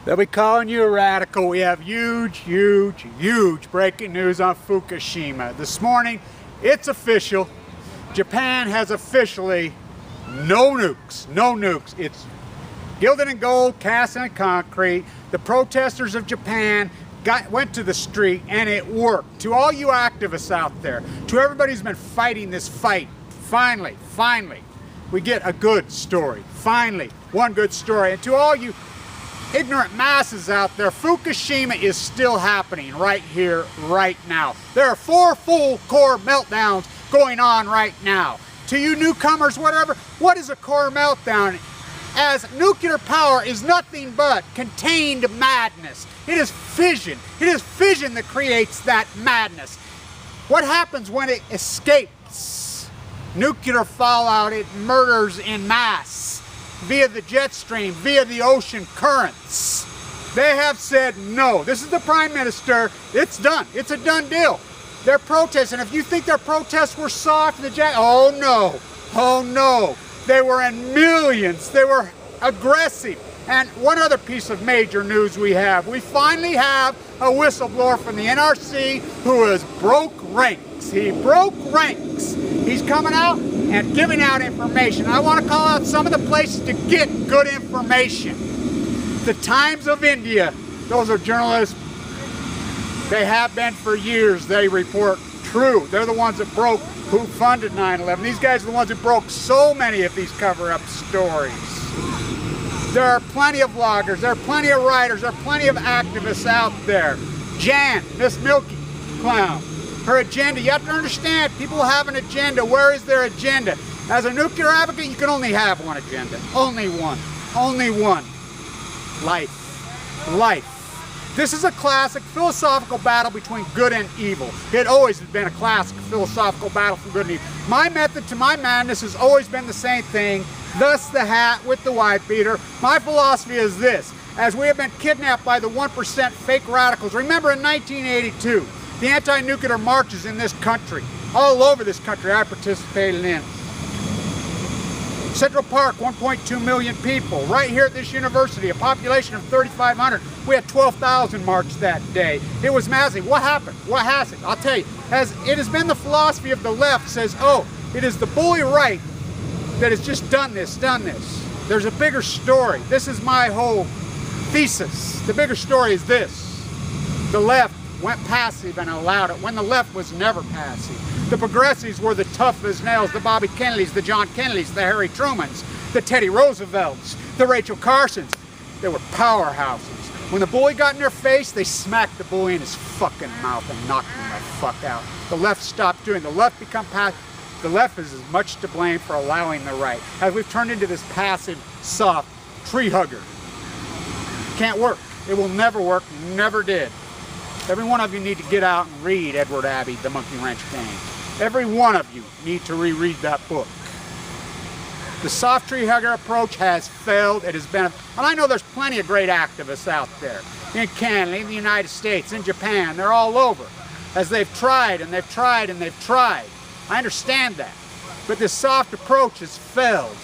They'll be calling you a radical. We have huge breaking news on Fukushima. This morning, it's official. Japan has officially no nukes. It's gilded in gold, cast in concrete. The protesters of Japan went to the street and it worked. To all you activists out there, to everybody who's been fighting this fight, finally, we get a good story. Finally, one good story. And to all you ignorant masses out there, Fukushima is still happening right here, right now. There are 4 full core meltdowns going on right now. To you newcomers, whatever, what is a core meltdown? As nuclear power is nothing but contained madness. It is fission. It is fission that creates that madness. What happens when it escapes? Nuclear fallout, it murders in mass via the jet stream, via the ocean currents. They have said no. This is the Prime Minister. It's done. It's a done deal. They're protesting. If you think their protests were soft, oh no. They were in millions. They were aggressive. And one other piece of major news we finally have a whistleblower from the NRC who has broke ranks. He broke ranks. He's coming out and giving out information. I want to call out some of the places to get good information. The Times of India, those are journalists. They have been for years. They report true. They're the ones that who funded 9/11. These guys are the ones who broke so many of these cover-up stories. There are plenty of vloggers, there are plenty of writers, there are plenty of activists out there. Jan, Miss Milky Clown, her agenda, you have to understand, people have an agenda. Where is their agenda? As a nuclear advocate, you can only have one agenda. Only one. Life. This is a classic philosophical battle between good and evil. It always has been a classic philosophical battle for good and evil. My method to my madness has always been the same thing, thus the hat with the white beater. My philosophy is this: as we have been kidnapped by the 1% fake radicals. Remember in 1982, the anti-nuclear marches in this country, all over this country, I participated in. Central Park, 1.2 million people. Right here at this university, a population of 3,500. We had 12,000 march that day. It was massive. What happened? What has it? I'll tell you. As it has been the philosophy of the left, says, oh, it is the bully right that has just done this. There's a bigger story. This is my whole thesis. The bigger story is this. The left went passive and allowed it when the left was never passive. The progressives were the tough as nails, the Bobby Kennedys, the John Kennedys, the Harry Trumans, the Teddy Roosevelts, the Rachel Carsons. They were powerhouses. When the bully got in their face, they smacked the bully in his fucking mouth and knocked him the fuck out. The left stopped doing. The left become passive. The left is as much to blame for allowing the right, as we've turned into this passive, soft tree hugger. Can't work. It will never work. Never did. Every one of you need to get out and read Edward Abbey, The Monkey Wrench Gang. Every one of you need to reread that book. The soft tree hugger approach has failed. It has been, and I know there's plenty of great activists out there in Canada, in the United States, in Japan. They're all over, as they've tried and they've tried and they've tried. I understand that, but this soft approach has failed.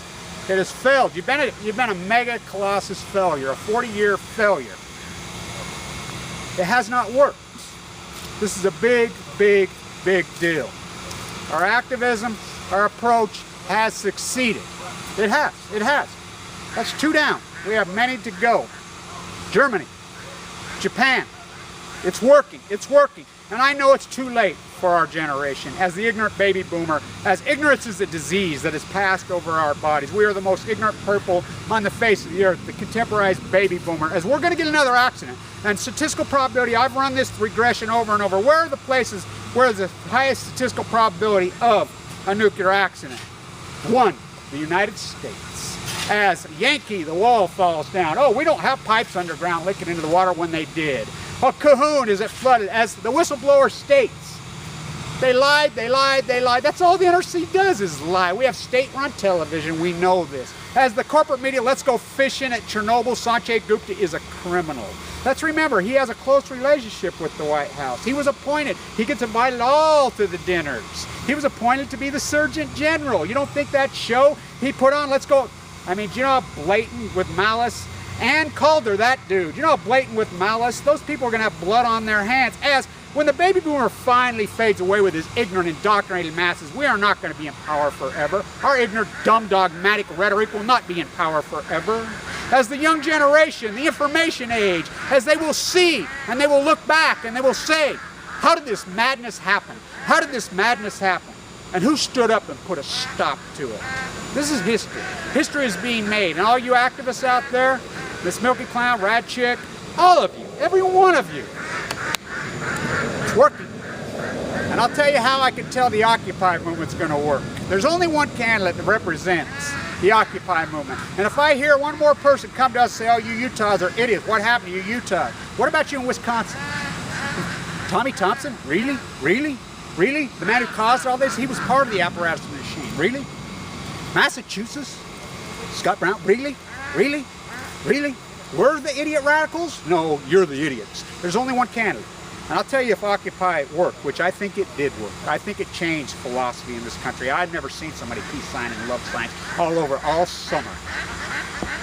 It has failed. You've been a mega colossus failure, a 40-year failure. It has not worked. This is a big deal. Our activism, our approach has succeeded. It has. That's 2 down. We have many to go. Germany, Japan, it's working. And I know it's too late for our generation. As the ignorant baby boomer, as ignorance is a disease that has passed over our bodies. We are the most ignorant people on the face of the earth, the contemporized baby boomer, as we're gonna get another accident. And statistical probability, I've run this regression over and over. Where are the places where the highest statistical probability of a nuclear accident? 1, the United States. As Yankee, the wall falls down. Oh, we don't have pipes underground leaking into the water when they did. Oh, Cahoon, is it flooded? As the whistleblower states, they lied. That's all the NRC does is lie. We have state-run television, we know this. As the corporate media, let's go fishing at Chernobyl, Sanjay Gupta is a criminal. Let's remember, he has a close relationship with the White House. He was appointed, he gets invited all to the dinners. He was appointed to be the Surgeon General. You don't think that show he put on, let's go, I mean, do you know how blatant with malice Ann Calder, that dude, you know, blatant with malice. Those people are going to have blood on their hands. As when the baby boomer finally fades away with his ignorant, indoctrinated masses, we are not going to be in power forever. Our ignorant, dumb, dogmatic rhetoric will not be in power forever. As the young generation, the information age, as they will see and they will look back and they will say, how did this madness happen? How did this madness happen? And who stood up and put a stop to it? This is history. History is being made. And all you activists out there, Miss Milky Clown, Rad Chick, all of you, every one of you, it's working. And I'll tell you how I can tell the Occupy movement's going to work. There's only one candidate that represents the Occupy movement. And if I hear one more person come to us and say, oh, you Utahs are idiots, what happened to you Utahs? What about you in Wisconsin? Tommy Thompson? Really? Really? Really? The man who caused all this? He was part of the apparatus of the machine. Really? Massachusetts? Scott Brown? Really? Really? Really? We're the idiot radicals? No, you're the idiots. There's only one candidate. And I'll tell you if Occupy worked, which I think it did work. I think it changed philosophy in this country. I've never seen somebody peace signing and love signs all over all summer.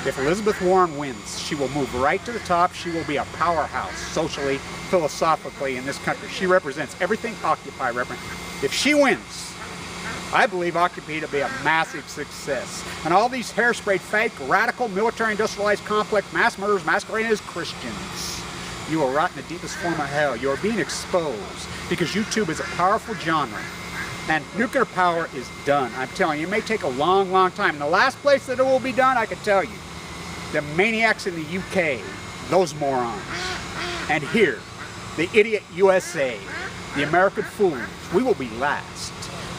If Elizabeth Warren wins, she will move right to the top. She will be a powerhouse socially, philosophically in this country. She represents everything Occupy represents. If she wins, I believe Occupy to be a massive success. And all these hairsprayed, fake, radical, military-industrialized complex mass murderers masquerading as Christians, you will rot in the deepest form of hell. You are being exposed because YouTube is a powerful genre. And nuclear power is done. I'm telling you, it may take a long, long time. And the last place that it will be done, I can tell you, the maniacs in the UK, those morons. And here, the idiot USA, the American fools, we will be last.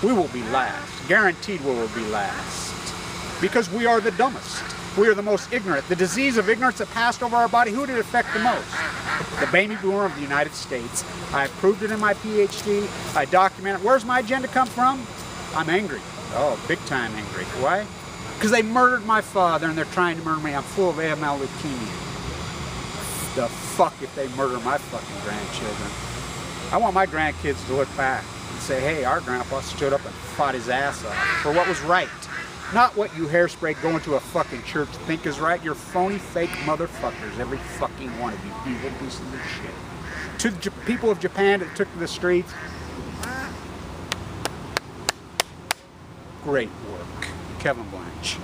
We will be last. Guaranteed we will be last. Because we are the dumbest. We are the most ignorant. The disease of ignorance that passed over our body, who did it affect the most? The baby boomer of the United States. I proved it in my PhD. I documented it. Where's my agenda come from? I'm angry. Oh, big time angry. Why? Because they murdered my father and they're trying to murder me. I'm full of AML leukemia. The fuck if they murder my fucking grandchildren. I want my grandkids to look back and say, hey, our grandpa stood up and fought his ass off for what was right. Not what you hairspray going to a fucking church think is right. You're phony, fake motherfuckers, every fucking one of you, evil pieces of shit. To the people of Japan that took to the streets, great work. Kevin Blanch.